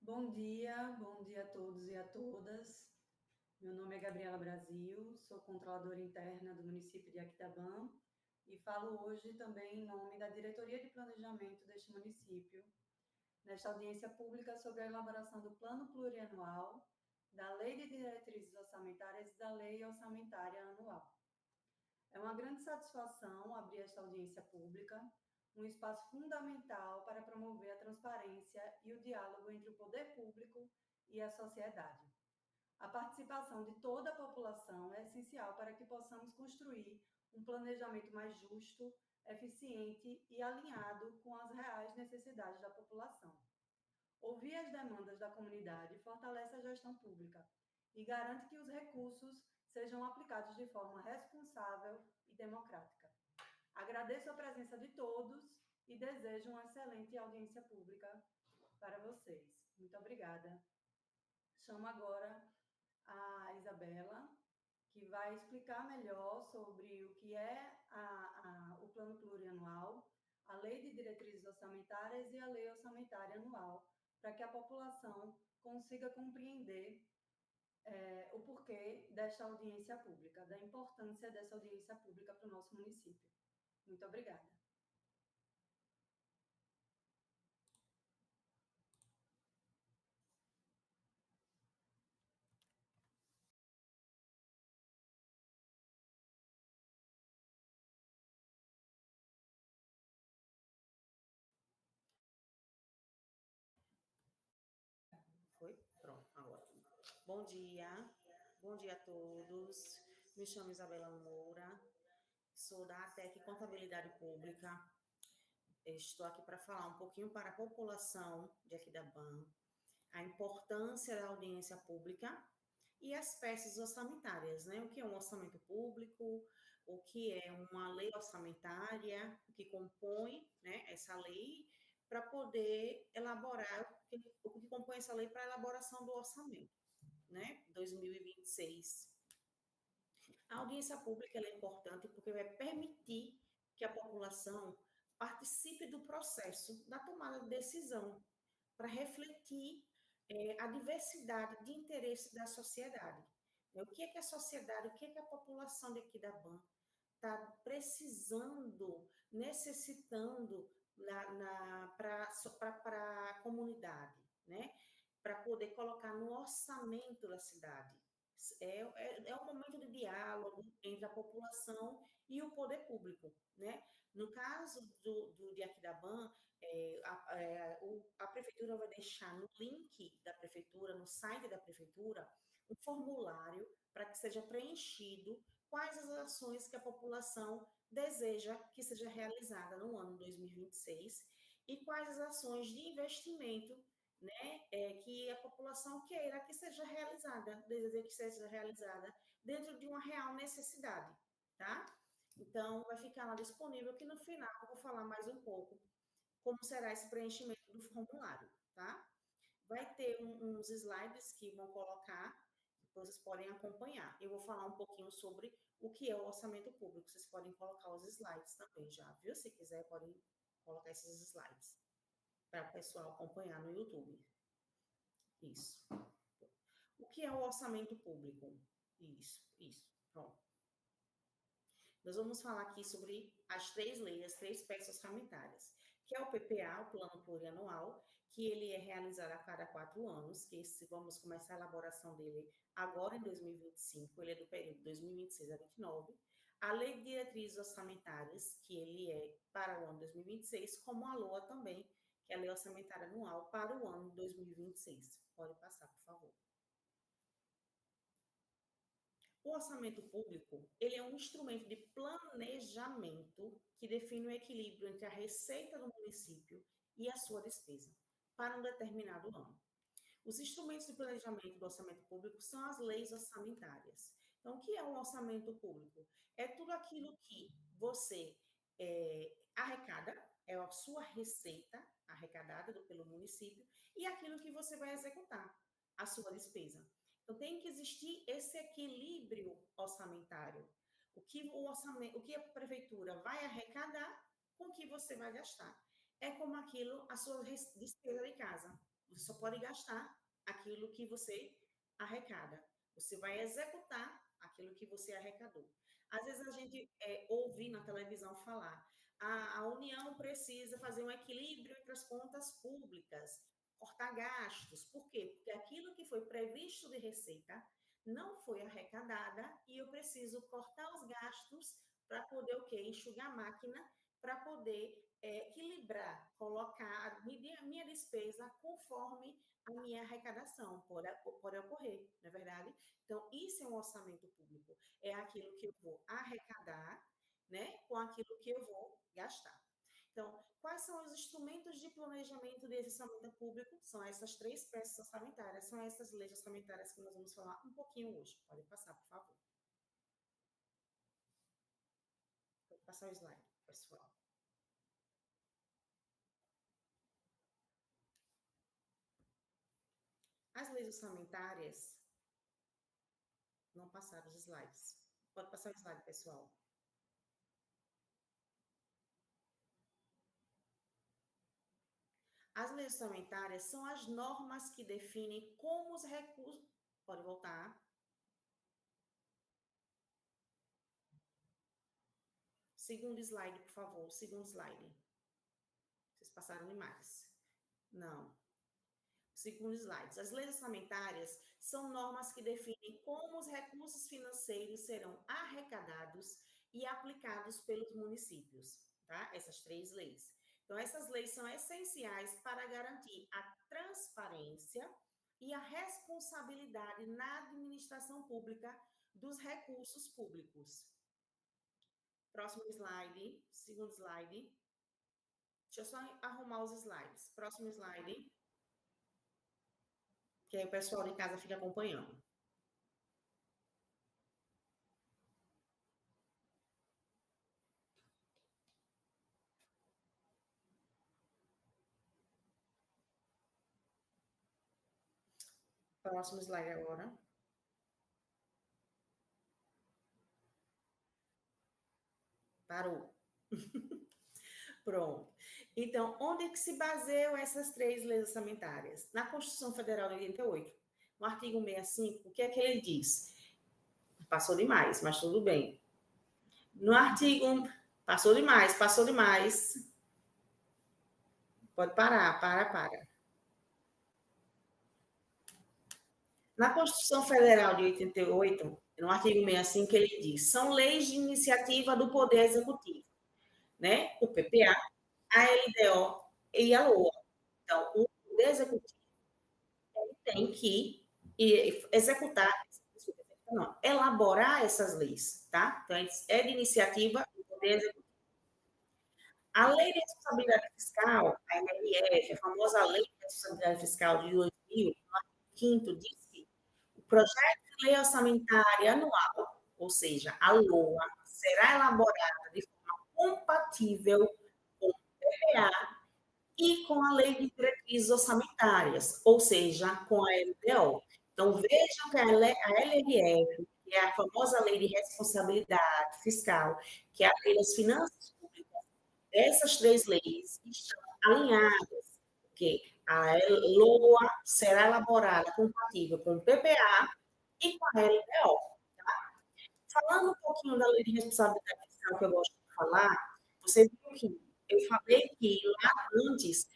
Bom dia a todos e a todas. Meu nome é Gabriela Brasil, sou controladora interna do município de Aquidabã e falo hoje também em nome da Diretoria de Planejamento deste município, nesta audiência pública sobre a elaboração do Plano Plurianual, da Lei de Diretrizes Orçamentárias e da Lei Orçamentária Anual. É uma grande satisfação abrir esta audiência pública, um espaço fundamental para promover a transparência e o diálogo entre o poder público e a sociedade. A participação de toda a população é essencial para que possamos construir um planejamento mais justo, eficiente e alinhado com as reais necessidades da população. Ouvir as demandas da comunidade fortalece a gestão pública e garante que os recursos sejam aplicados de forma responsável e democrática. Agradeço a presença de todos e desejo uma excelente audiência pública para vocês. Muito obrigada. Chamo agora a Isabela, que vai explicar melhor sobre o que é o Plano Plurianual, a Lei de Diretrizes Orçamentárias e a Lei Orçamentária Anual, para que a população consiga compreender o porquê desta audiência pública, da importância dessa audiência pública para o nosso município. Muito obrigada. Foi? Pronto, agora. Bom dia a todos. Me chamo Isabela Moura, sou da ATEC Contabilidade Pública. Estou aqui para falar um pouquinho para a população de Aquidabã, a importância da audiência pública e as peças orçamentárias, né? O que é um orçamento público, o que é uma lei orçamentária, o que compõe, né, essa lei, para poder elaborar, o que compõe essa lei para a elaboração do orçamento, né, 2026. A audiência pública é importante porque vai permitir que a população participe do processo da tomada de decisão, para refletir a diversidade de interesses da sociedade. O que é que a sociedade, o que é que a população de Aquidabã está precisando, necessitando para a comunidade, né? Para poder colocar no orçamento da cidade. É um momento de diálogo entre a população e o poder público, né? No caso de Aquidabã, a prefeitura vai deixar no link da prefeitura, no site da prefeitura, um formulário para que seja preenchido quais as ações que a população deseja que seja realizada no ano 2026 e quais as ações de investimento, né, que a população queira que seja realizada, deseja que seja realizada dentro de uma real necessidade, tá? Então, vai ficar lá disponível que no final eu vou falar mais um pouco como será esse preenchimento do formulário, tá? Vai ter uns slides que vão colocar, que vocês podem acompanhar. Eu vou falar um pouquinho sobre o que é o orçamento público. Vocês podem colocar os slides também já, viu? Se quiser, podem colocar esses slides para o pessoal acompanhar no YouTube. Isso. O que é o orçamento público? Isso. Pronto. Nós vamos falar aqui sobre as três leis, as três peças orçamentárias, que é o PPA, o Plano Plurianual, que ele é realizado a cada 4 anos, que vamos começar a elaboração dele agora em 2025, ele é do período 2026 a 2029. A Lei de Diretrizes Orçamentárias, que ele é para o ano 2026, como a LOA também, que é a Lei Orçamentária Anual para o ano 2026. Pode passar, por favor. O orçamento público, ele é um instrumento de planejamento que define o equilíbrio entre a receita do município e a sua despesa para um determinado ano. Os instrumentos de planejamento do orçamento público são as leis orçamentárias. Então, o que é um orçamento público? É tudo aquilo que você arrecada, é a sua receita arrecadada pelo município, e aquilo que você vai executar, a sua despesa. Então, tem que existir esse equilíbrio orçamentário. O que a prefeitura vai arrecadar com o que você vai gastar. É como aquilo, a sua despesa de casa. você só pode gastar aquilo que você arrecada. Você vai executar aquilo que você arrecadou. Às vezes a gente ouve na televisão falar, a União precisa fazer um equilíbrio entre as contas públicas, cortar gastos. Por quê? Porque aquilo que foi previsto de receita não foi arrecadada e eu preciso cortar os gastos para poder o quê? Enxugar a máquina, para poder equilibrar, colocar a minha despesa conforme a minha arrecadação pode ocorrer, não é verdade? Então, isso é um orçamento público. É aquilo que eu vou arrecadar, né, com aquilo que eu vou gastar. Então, quais são os instrumentos de planejamento desse orçamento público? São essas três peças orçamentárias, são essas leis orçamentárias que nós vamos falar um pouquinho hoje. Pode passar, por favor. Pode passar o slide, pessoal. As leis orçamentárias não passaram os slides. Pode passar o slide, pessoal. As leis orçamentárias são as normas que definem como os recursos. Pode voltar. Segundo slide, por favor. Segundo slide. Vocês passaram demais. Não. Segundo slide. As leis orçamentárias são normas que definem como os recursos financeiros serão arrecadados e aplicados pelos municípios, tá? Essas três leis. Então, essas leis são essenciais para garantir a transparência e a responsabilidade na administração pública dos recursos públicos. Próximo slide, segundo slide. Deixa eu só arrumar os slides. Próximo slide. Que aí o pessoal de casa fica acompanhando. Próximo slide agora. Parou. Pronto. Então, onde é que se baseiam essas três leis orçamentárias? Na Constituição Federal de 88, no artigo 65, o que é que ele diz? Passou demais, mas tudo bem. No artigo... Passou demais, passou demais. Pode parar, para. Na Constituição Federal de 88, no artigo 65, ele diz: são leis de iniciativa do Poder Executivo, né? O PPA, a LDO e a LOA. Então, o Poder Executivo tem que executar, não, elaborar essas leis, tá? Então, é de iniciativa do Poder Executivo. A Lei de Responsabilidade Fiscal, a LRF, a famosa Lei de Responsabilidade Fiscal de 2000, no artigo 5º, diz que o projeto de lei orçamentária anual, ou seja, a LOA, será elaborada de forma compatível com o PPA e com a Lei de Diretrizes Orçamentárias, ou seja, com a LDO. Então, vejam que a LRF, que é a famosa Lei de Responsabilidade Fiscal, que é a Lei das Finanças Públicas, essas três leis estão alinhadas, porque a LOA será elaborada compatível com o PPA e com a LDO. Tá? Falando um pouquinho da Lei de Responsabilidade Fiscal, que eu gosto de falar, você viu que eu falei que lá antes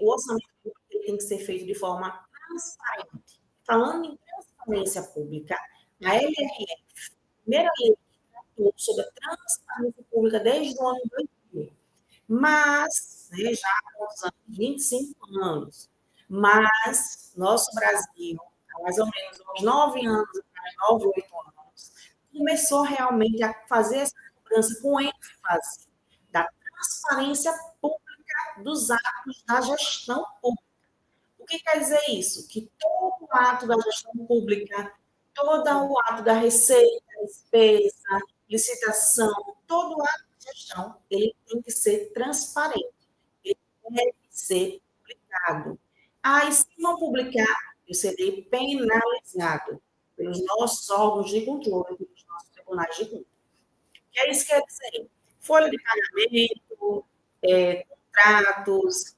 o orçamento público tem que ser feito de forma transparente. Falando em transparência pública, a LRF, primeira lei que tratou sobre a transparência pública desde o ano 2000, mas, né, já há quantos anos? 25 anos. Mas, nosso Brasil, há mais ou menos uns 9 anos, 9, 8 anos, começou realmente a fazer essa cobrança com ênfase da transparência pública dos atos da gestão pública. O que quer dizer isso? Que todo ato da gestão pública, todo o ato da receita, despesa, licitação, todo ato de gestão, ele tem que ser transparente, ele deve ser publicado. E se não publicar, eu serei penalizado pelos nossos órgãos de controle, pelos nossos tribunais de contas. O que é isso que quer dizer? Folha de pagamento, contratos,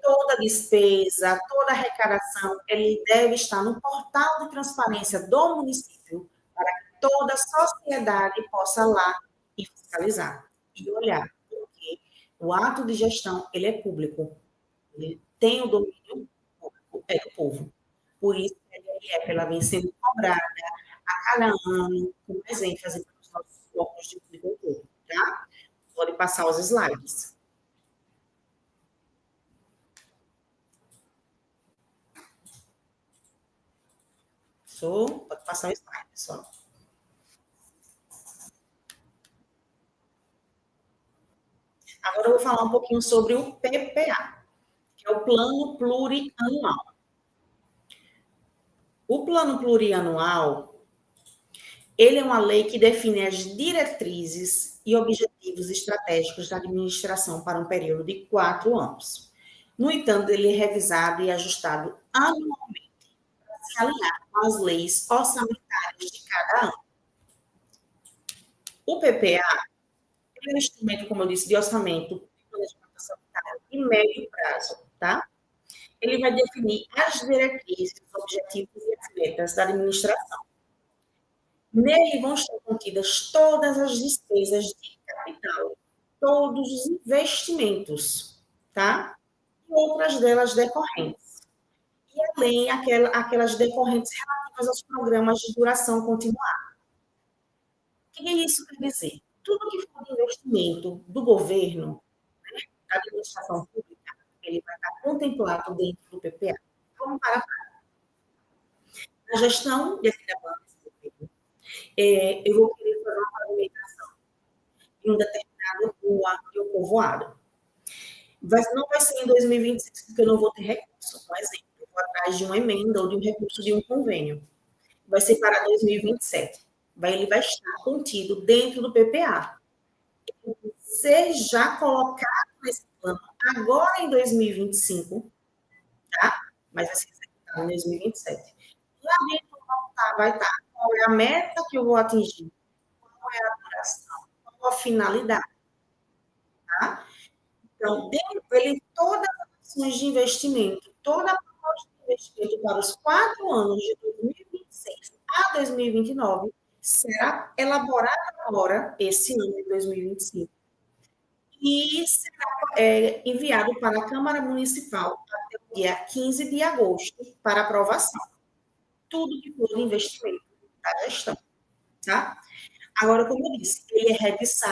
toda despesa, toda arrecadação, ele deve estar no portal de transparência do município, para que toda a sociedade possa lá e fiscalizar e olhar, porque o ato de gestão, ele é público, ele tem o domínio público, é do povo. Por isso, a LRF, ela vem sendo cobrada a cada ano, com mais ênfase para os nossos órgãos de controle, tá? Pode passar os slides. Pode passar o slide, pessoal. Agora eu vou falar um pouquinho sobre o PPA, que é o Plano Plurianual. O Plano Plurianual, ele é uma lei que define as diretrizes e objetivos estratégicos da administração para um período de 4 anos. No entanto, ele é revisado e ajustado anualmente para se alinhar com as leis orçamentárias de cada ano. O PPA é um instrumento, como eu disse, de orçamento de médio prazo, tá? Ele vai definir as diretrizes, os objetivos e as metas da administração. Nele vão estar contidas todas as despesas de capital, todos os investimentos, tá? E outras delas decorrentes. E além aquelas decorrentes relativas aos programas de duração continuada. O que isso quer dizer? Tudo que for de investimento do governo, né, da administração pública, ele vai estar contemplado dentro do PPA. Vamos para a gestão desse debate. Eu vou querer fazer uma pavimentação em um determinado rua de um povoado. Não vai ser em 2026, porque eu não vou ter recurso. Por exemplo, eu vou atrás de uma emenda ou de um recurso de um convênio. Vai ser para 2027. Ele vai estar contido dentro do PPA. Ser já colocado nesse plano agora em 2025, tá? Mas vai ser executado em 2027. Lá dentro vai estar qual é a meta que eu vou atingir, qual é a duração, qual a finalidade, tá? Então, todas as ações de investimento, toda a proposta de investimento para os 4 anos de 2026 a 2029 será elaborada agora, esse ano de 2025, e será enviado para a Câmara Municipal até o dia 15 de agosto para aprovação. Tudo que for de investimento da gestão, tá? Agora, como eu disse, ele é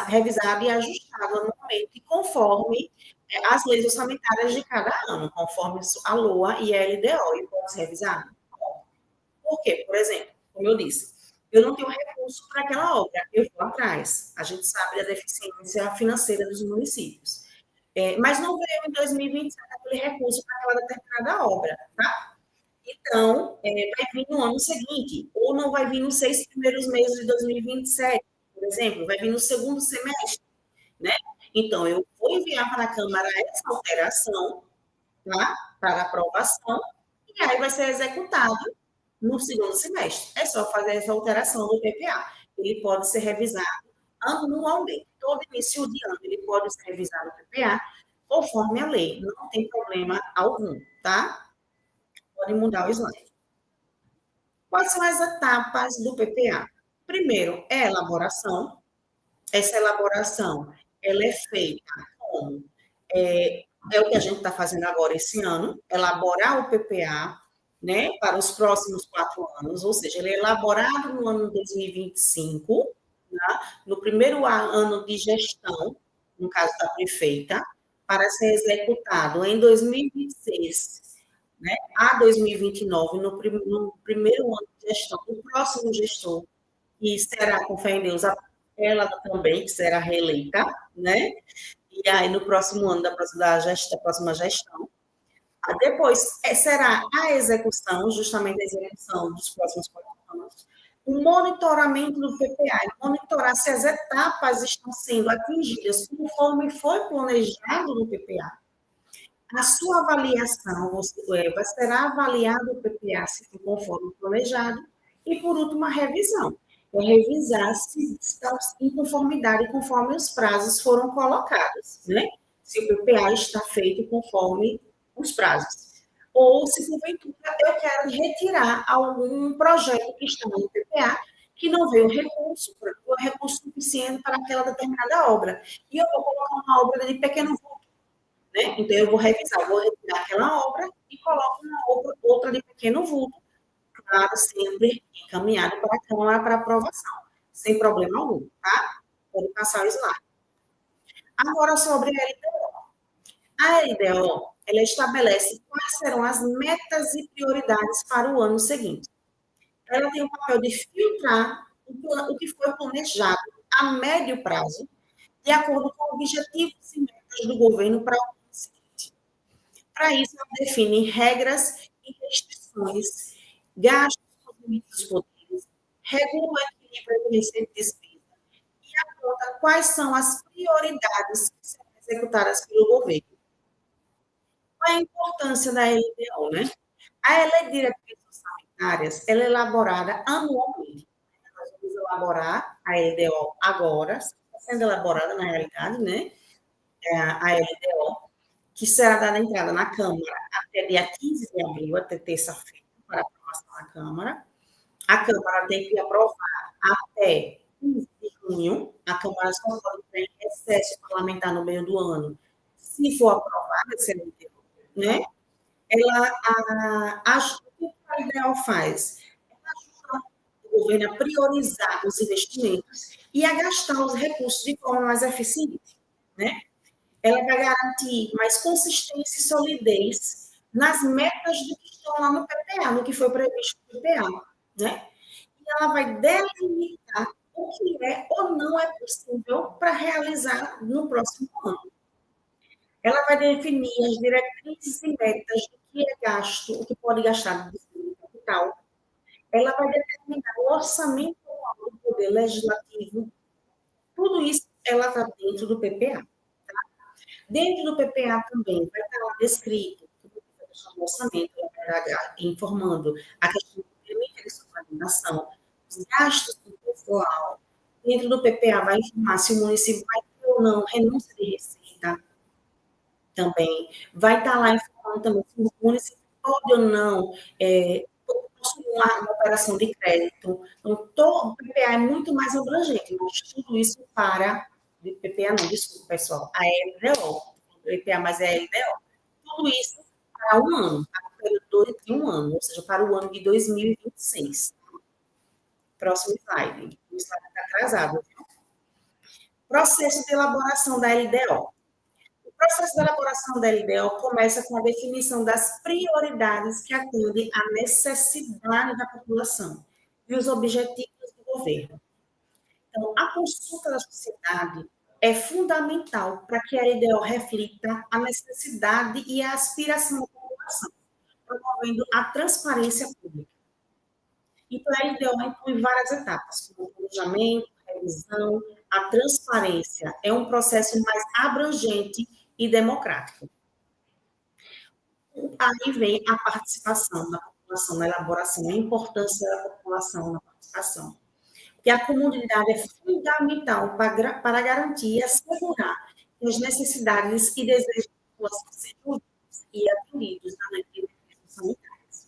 revisado e ajustado anualmente conforme as leis orçamentárias de cada ano, conforme a LOA e a LDO, e pode ser revisado. Por quê? Por exemplo, como eu disse, eu não tenho recurso para aquela obra, eu vou atrás. A gente sabe da deficiência financeira dos municípios. Mas não veio em 2027 aquele recurso para aquela determinada obra, tá? Então, vai vir no ano seguinte, ou não vai vir nos 6 primeiros meses de 2027, por exemplo, vai vir no segundo semestre, né? Então, eu vou enviar para a Câmara essa alteração, tá? Para aprovação, e aí vai ser executado no segundo semestre. É só fazer essa alteração do PPA. Ele pode ser revisado anualmente. Todo início de ano ele pode ser revisado o PPA conforme a lei. Não tem problema algum, tá? Pode mudar o slide. Quais são as etapas do PPA? Primeiro, é a elaboração. Essa elaboração, ela é feita como? É o que a gente está fazendo agora esse ano, elaborar o PPA, né, para os próximos 4 anos, ou seja, ele é elaborado no ano 2025, né, no primeiro ano de gestão, no caso da prefeita, para ser executado em 2026, né, a 2029, no primeiro ano de gestão, o próximo gestor, que será, com fé em Deus, ela também, que será reeleita, né? E aí, no próximo ano da próxima gestão. Depois, será a execução, justamente a execução dos próximos 4 anos, o monitoramento do PPA, monitorar se as etapas estão sendo atingidas conforme foi planejado no PPA. A sua avaliação, será avaliado o PPA se for conforme planejado, e, por último, a revisão. Revisar se está em conformidade conforme os prazos foram colocados, né? se o PPA está feito conforme os prazos. Ou se, porventura, eu quero retirar algum projeto que está no PPA, que não veio recurso suficiente para aquela determinada obra. E eu vou colocar uma obra de pequeno vulto, né? Então, eu vou revisar, vou retirar aquela obra e coloco uma outra de pequeno vulto, claro, sempre encaminhado para a Câmara para aprovação, sem problema algum, tá? Pode passar o slide. Agora, sobre a LDO. A LDO, ela estabelece quais serão as metas e prioridades para o ano seguinte. Ela tem o papel de filtrar o que foi planejado a médio prazo, de acordo com objetivos e metas do governo para o ano seguinte. Para isso, ela define regras e restrições, gastos com limites dos poderes, regula o equilíbrio entre receita e despesa e aponta quais são as prioridades que serão executadas pelo governo. Qual é a importância da LDO, né? A Lei de Diretrizes Orçamentárias, ela é elaborada anualmente. Nós vamos elaborar a LDO agora, está sendo elaborada na realidade, né? A LDO, que será dada entrada na Câmara até dia 15 de abril, até terça-feira, para aprovação na Câmara. A Câmara tem que aprovar até 15 de junho. A Câmara só pode ter recesso parlamentar no meio do ano, se for aprovada essa LDO, né? O que a LDO faz? Ela ajuda o governo a priorizar os investimentos e a gastar os recursos de forma mais eficiente, né? Ela vai garantir mais consistência e solidez nas metas do que estão lá no PPA, no que foi previsto no PPA, né? E ela vai delimitar o que é ou não é possível para realizar no próximo ano. Ela vai definir as diretrizes e metas do que é gasto, o que pode gastar de capital. Ela vai determinar o orçamento do poder legislativo. Tudo isso ela está dentro do PPA. Tá? Dentro do PPA também vai estar lá descrito a questão do orçamento, informando a questão do limite de suplementação, os gastos do pessoal. Dentro do PPA vai informar se o município vai ter ou não renúncia de receita. Também vai estar lá informando também se o município pode ou não possuir uma operação de crédito. Então, o PPA é muito mais abrangente, mas tudo isso para... PPA não, desculpa, pessoal, a LDO. PPA, mas é a LDO. Tudo isso para um ano, para o período de um ano, ou seja, para o ano de 2026. Próximo slide. O slide está atrasado. Processo de elaboração da LDO. O processo de elaboração da LDO começa com a definição das prioridades que atendem à necessidade da população e os objetivos do governo. Então, a consulta da sociedade é fundamental para que a LDO reflita a necessidade e a aspiração da população, promovendo a transparência pública. Então, a LDO inclui várias etapas, como o planejamento, revisão, a transparência. É um processo mais abrangente e democrático. Aí vem a participação da população na elaboração, a importância da população na participação. Porque a comunidade é fundamental para garantir e assegurar que as necessidades e desejos da população sejam ouvidos e atendidos na diretrizes sanitárias.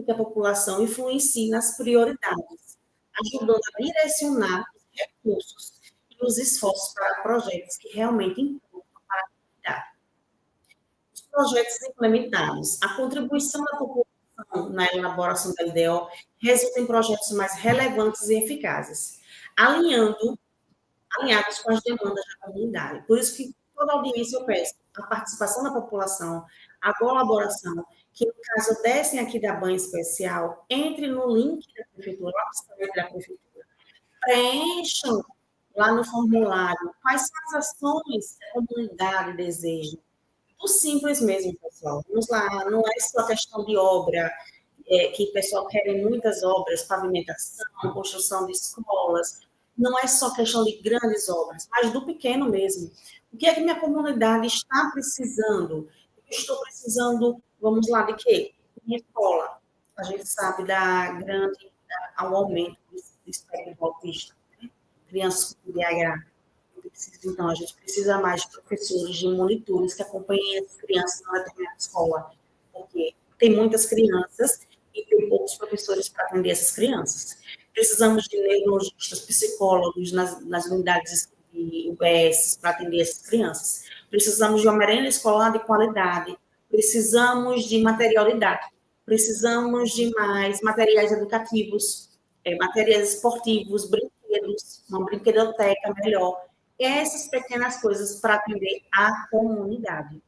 Que a população influencie nas prioridades, ajudando a direcionar os recursos e os esforços para projetos que realmente importam para a comunidade. Os projetos implementados, a contribuição da população na elaboração da LDO resulta em projetos mais relevantes e eficazes, alinhados com as demandas da comunidade. Por isso que toda audiência eu peço a participação da população, a colaboração, que no caso dessem aqui da Banha Especial, entre no link da prefeitura, lá no site da prefeitura, preencham lá no formulário quais são as ações que a comunidade deseja. O simples mesmo, pessoal. Vamos lá, não é só questão de obra, que o pessoal quer muitas obras, pavimentação, construção de escolas, não é só questão de grandes obras, mas do pequeno mesmo. O que é que minha comunidade está precisando? Eu estou precisando, vamos lá, de quê? Minha escola. A gente sabe ao aumento do espectro autista, né? Crianças com TDAH. Então, a gente precisa mais de professores, de monitores que acompanhem as crianças na determinada escola, porque tem muitas crianças e tem poucos professores para atender essas crianças. Precisamos de neurologistas, psicólogos nas unidades de UBS para atender essas crianças. Precisamos de uma merenda escolar de qualidade. Precisamos de material didático. Precisamos de mais materiais educativos, materiais esportivos, brinquedos, uma brinquedoteca melhor. Essas pequenas coisas para atender a comunidade.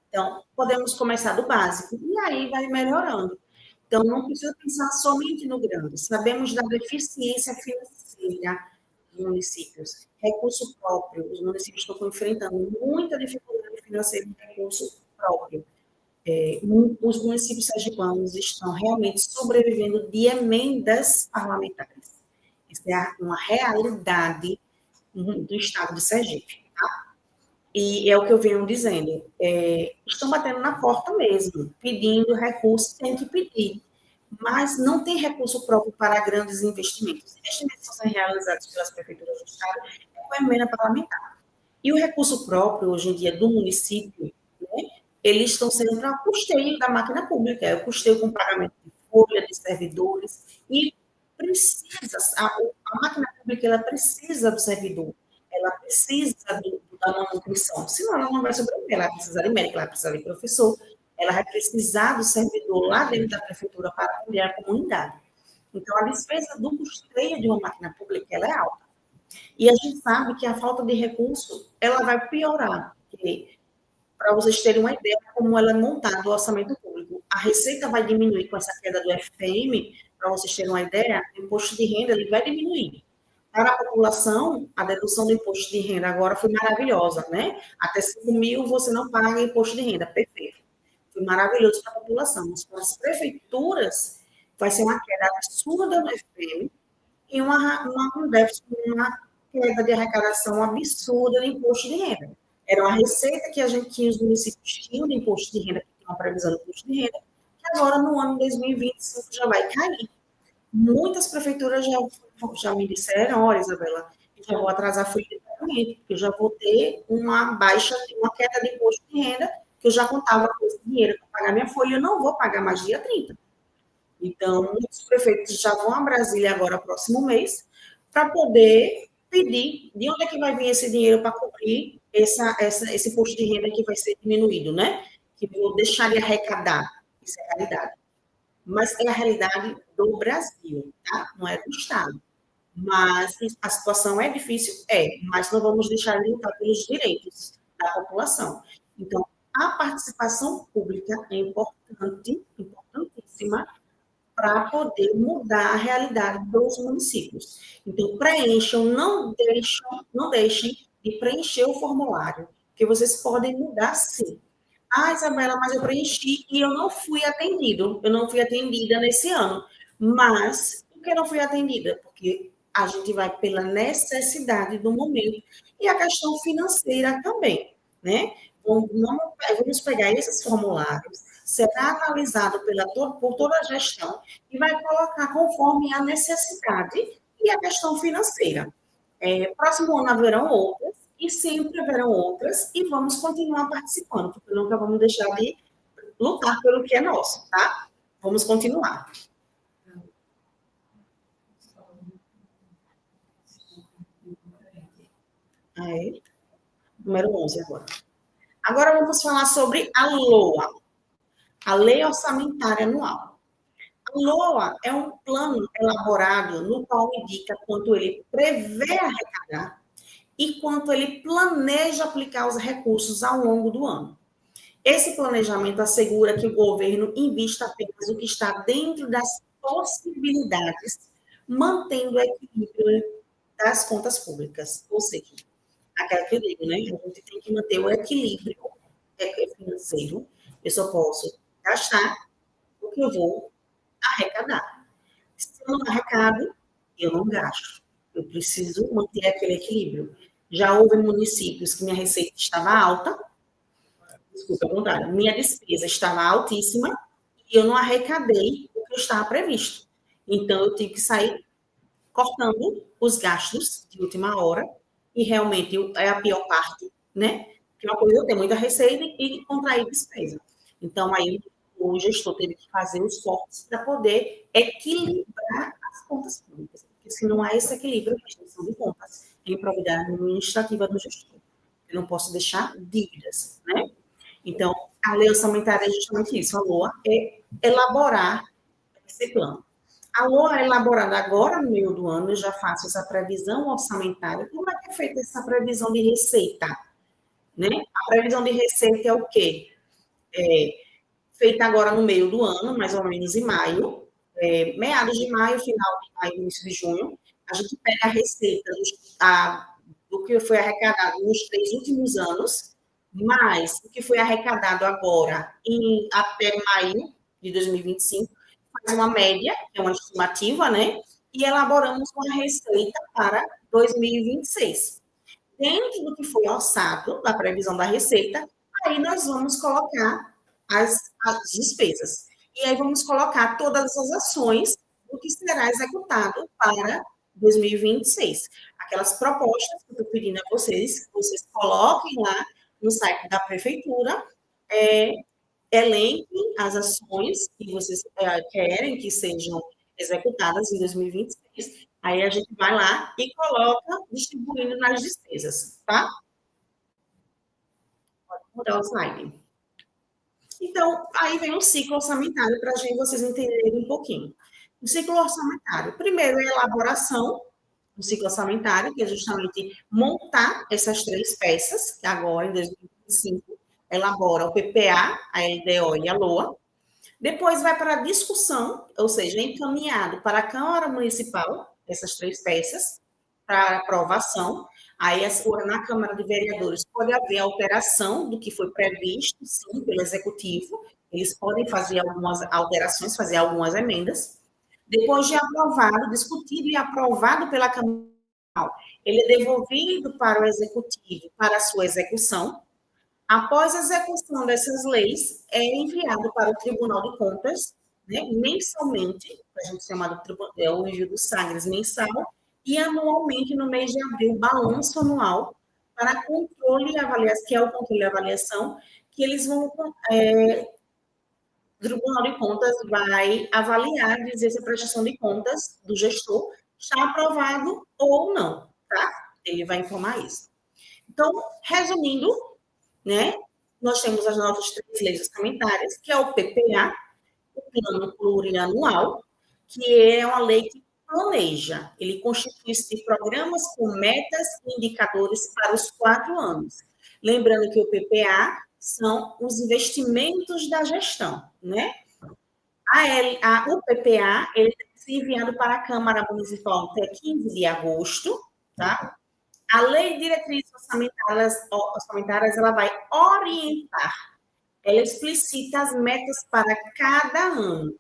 Então, podemos começar do básico e aí vai melhorando. Então, não precisa pensar somente no grande. Sabemos da deficiência financeira dos municípios. Recurso próprio. Os municípios estão enfrentando muita dificuldade financeira de recurso próprio. Os municípios sergipanos estão realmente sobrevivendo de emendas parlamentares. Isso é uma realidade do estado de Sergipe. Tá? E é o que eu venho dizendo. Estão batendo na porta mesmo, pedindo recursos, tem que pedir. Mas não tem recurso próprio para grandes investimentos. Os investimentos estão sendo realizados pelas prefeituras do estado com emenda parlamentar. E o recurso próprio, hoje em dia, do município, né, eles estão sendo para o custeio da máquina pública, o custeio com pagamento de folha, de servidores, e a máquina pública ela precisa do servidor, ela precisa da manutenção, senão ela não vai sobreviver, ela vai precisar de médico, ela vai precisar de professor, ela vai precisar do servidor lá dentro da prefeitura para atender a comunidade. Então, a despesa do custeio de uma máquina pública ela é alta. E a gente sabe que a falta de recurso ela vai piorar, porque, para vocês terem uma ideia como ela é montada o orçamento público, a receita vai diminuir com essa queda do FPM, para vocês terem uma ideia, o imposto de renda ele vai diminuir. Para a população, a dedução do imposto de renda agora foi maravilhosa, né? Até 5 mil você não paga imposto de renda, perfeito. Foi maravilhoso para a população, mas para as prefeituras vai ser uma queda absurda no FPM e um déficit, uma queda de arrecadação absurda no imposto de renda. Era uma receita que os municípios tinham de imposto de renda, que tinha uma previsão do imposto de renda, que agora no ano 2025 já vai cair. Muitas prefeituras já me disseram, olha, Isabela, eu já vou atrasar a folha de pagamento, porque eu já vou ter uma queda de imposto de renda, que eu já contava com esse dinheiro para pagar minha folha, eu não vou pagar mais dia 30. Então, muitos prefeitos já vão a Brasília agora, próximo mês, para poder pedir de onde é que vai vir esse dinheiro para cobrir esse imposto de renda que vai ser diminuído, né? Que vou deixar de arrecadar. Isso é a realidade. Mas é a realidade do Brasil, tá? Não é do Estado. Mas a situação é difícil? Mas não vamos deixar de lutar pelos direitos da população. Então, a participação pública é importante, importantíssima, para poder mudar a realidade dos municípios. Então, preencham, não deixem de preencher o formulário, que vocês podem mudar sim. Ah, Isabela, mas eu preenchi e eu não fui atendido. Eu não fui atendida nesse ano. Mas, por que não fui atendida? Porque a gente vai pela necessidade do momento e a questão financeira também, né? Vamos pegar esses formulários, será analisado por toda a gestão e vai colocar conforme a necessidade e a questão financeira. Próximo ano haverão outras, e sempre haverão outras, e vamos continuar participando, porque nunca vamos deixar de lutar pelo que é nosso, tá? Vamos continuar. Aí, número 11 agora. Agora vamos falar sobre a LOA, a Lei Orçamentária Anual. A LOA é um plano elaborado no qual indica quanto ele prevê arrecadar e quanto ele planeja aplicar os recursos ao longo do ano. Esse planejamento assegura que o governo invista apenas o que está dentro das possibilidades, mantendo o equilíbrio das contas públicas. Ou seja, aquela que eu digo, né? A gente tem que manter o equilíbrio financeiro. Eu só posso gastar o que eu vou arrecadar. Se eu não arrecado, eu não gasto. Eu preciso manter aquele equilíbrio. Já houve municípios que minha receita estava alta, desculpa, ao contrário, minha despesa estava altíssima e eu não arrecadei o que estava previsto. Então, eu tive que sair cortando os gastos de última hora e realmente é a pior parte, né? Que uma coisa é ter muita receita e contrair despesa. Então, aí o gestor teve que fazer os cortes para poder equilibrar as contas públicas. Porque se não há esse equilíbrio, a gestão de contas é improbidade administrativa do gestor. Eu não posso deixar dívidas, né? Então, a lei orçamentária é justamente isso. A LOA é elaborar esse plano. A LOA é elaborada agora, no meio do ano, eu já faço essa previsão orçamentária. Como é que é feita essa previsão de receita? Né? A previsão de receita é o quê? Feita agora no meio do ano, mais ou menos em maio, meados de maio, final de maio, início de junho, a gente pega a receita do que foi arrecadado nos 3 últimos anos, mais o que foi arrecadado agora até maio de 2025, faz uma média, que é uma estimativa, né? E elaboramos uma receita para 2026. Dentro do que foi orçado, da previsão da receita, aí nós vamos colocar as despesas. E aí vamos colocar todas as ações do que será executado para 2026. Aquelas propostas que eu estou pedindo a vocês, que vocês coloquem lá no site da prefeitura, elenquem as ações que vocês querem que sejam executadas em 2026. Aí a gente vai lá e coloca distribuindo nas despesas, tá? Pode mudar o slide. Então, aí vem o ciclo orçamentário para vocês entenderem um pouquinho. O ciclo orçamentário, primeiro é a elaboração do ciclo orçamentário, que é justamente montar essas 3 peças, que agora, em 2025, elabora o PPA, a LDO e a LOA. Depois vai para a discussão, ou seja, encaminhado para a Câmara Municipal, essas 3 peças, para aprovação. Aí, na Câmara de Vereadores, pode haver alteração do que foi previsto, sim, pelo Executivo. Eles podem fazer algumas alterações, fazer algumas emendas. Depois de aprovado, discutido e aprovado pela Câmara Municipal, ele é devolvido para o Executivo para a sua execução. Após a execução dessas leis, é enviado para o Tribunal de Contas, né, mensalmente, a gente chama o envio do Sagres mensal, e anualmente, no mês de abril, balanço anual para controle e avaliação, que é o controle e avaliação, que eles vão, o Tribunal de Contas vai avaliar, dizer se a prestação de contas do gestor está aprovado ou não, tá? Ele vai informar isso. Então, resumindo, né? Nós temos as nossas 3 leis orçamentárias, que é o PPA, o Plano Plurianual, que é uma lei que planeja, ele constitui-se de programas com metas e indicadores para os 4 anos. Lembrando que o PPA são os investimentos da gestão, né? O PPA, ele tem que ser enviado para a Câmara Municipal até 15 de agosto, tá? A Lei de Diretrizes Orçamentárias, ela vai orientar, ela explicita as metas para cada ano,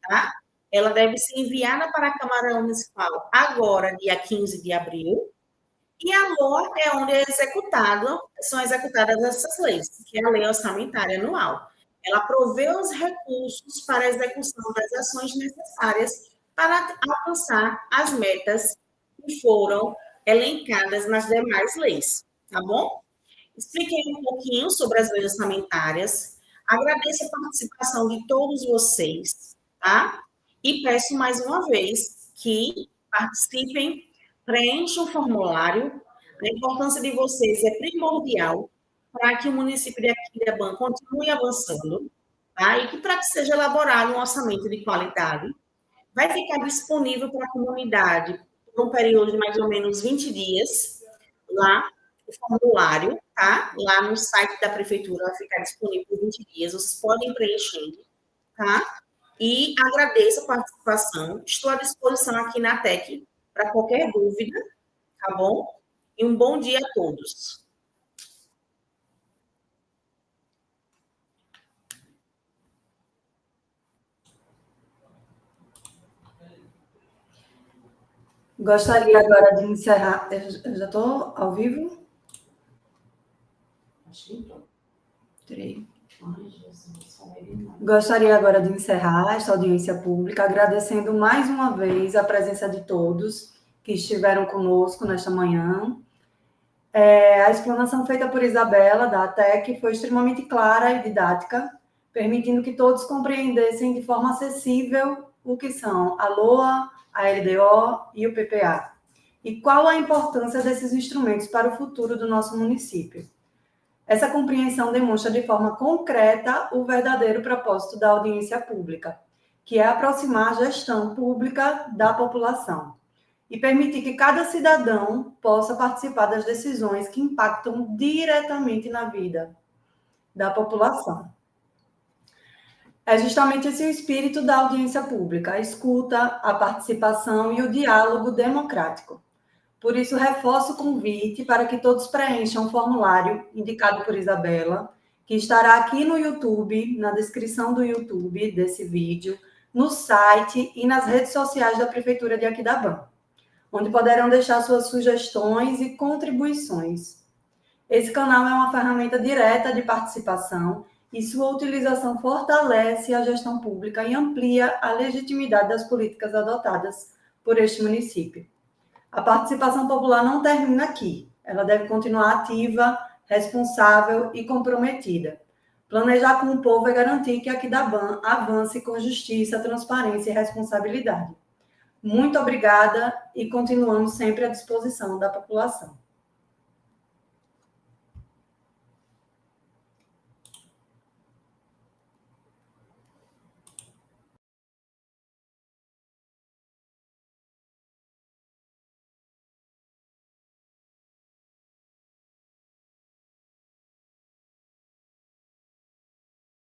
tá? Ela deve ser enviada para a Câmara Municipal agora, dia 15 de abril, e a LOA é onde são executadas essas leis, que é a Lei Orçamentária Anual. Ela provê os recursos para a execução das ações necessárias para alcançar as metas que foram elencadas nas demais leis, tá bom? Expliquei um pouquinho sobre as leis orçamentárias, agradeço a participação de todos vocês, tá? E peço mais uma vez que participem, preencham o formulário, a importância de vocês é primordial para que o município de Aquidauã continue avançando, tá? E que para que seja elaborado um orçamento de qualidade, vai ficar disponível para a comunidade por um período de mais ou menos 20 dias, lá, o formulário, tá? Lá no site da prefeitura vai ficar disponível por 20 dias, vocês podem preencher, tá? E agradeço a participação, estou à disposição aqui na TEC para qualquer dúvida, tá bom? E um bom dia a todos. Gostaria agora de encerrar. Eu já estou ao vivo? Acho que não. Gostaria agora de encerrar esta audiência pública, agradecendo mais uma vez a presença de todos que estiveram conosco nesta manhã A explanação feita por Isabela, da ATEC, foi extremamente clara e didática, permitindo que todos compreendessem de forma acessível o que são a LOA, a LDO e o PPA, e qual a importância desses instrumentos para o futuro do nosso município. Essa compreensão demonstra de forma concreta o verdadeiro propósito da audiência pública, que é aproximar a gestão pública da população e permitir que cada cidadão possa participar das decisões que impactam diretamente na vida da população. É justamente esse o espírito da audiência pública, a escuta, a participação e o diálogo democrático. Por isso, reforço o convite para que todos preencham o formulário indicado por Isabela, que estará aqui no YouTube, na descrição do YouTube desse vídeo, no site e nas redes sociais da Prefeitura de Aquidabã, onde poderão deixar suas sugestões e contribuições. Esse canal é uma ferramenta direta de participação e sua utilização fortalece a gestão pública e amplia a legitimidade das políticas adotadas por este município. A participação popular não termina aqui. Ela deve continuar ativa, responsável e comprometida. Planejar com o povo é garantir que Aquidabã avance com justiça, transparência e responsabilidade. Muito obrigada e continuamos sempre à disposição da população.